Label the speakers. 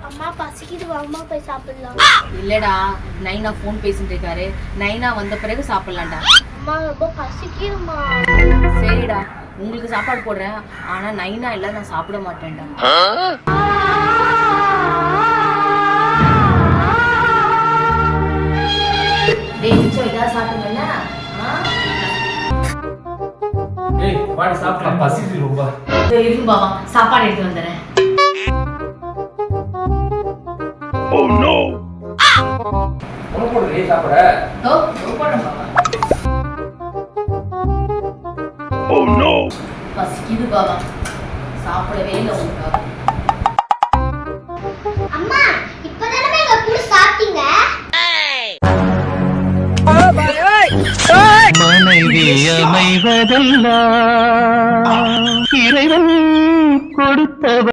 Speaker 1: அம்மா பசிக்குது அம்மா போய் சாப்பிடலாம்.
Speaker 2: இல்லடா நைனா ஃபோன் பேசிட்டு இருக்காரு. நைனா வந்த பிறகு சாப்பிடலாம்டா.
Speaker 1: அம்மா ரொம்ப பசிக்குதுமா.
Speaker 2: சரிடா உங்களுக்கு சாப்பாடு போடுறேன். ஆனா நைனா இல்ல நான் சாப்பிட மாட்டேன்டா. டேய் நிச்சயம் இதா சாப்பிடுங்கல்ல.
Speaker 3: ஏய் வாடி சாப்பிடலாம், பசிக்குது ரொம்ப.
Speaker 2: இருக்கு பாவா சாப்பாடு எடுத்து வந்துடுறேன்.
Speaker 3: Oh no. உனக்கு போடுறே சாப்பிட.
Speaker 2: போடுறேன் பாவா.
Speaker 3: Oh no.
Speaker 2: பசிக்குது பாவா.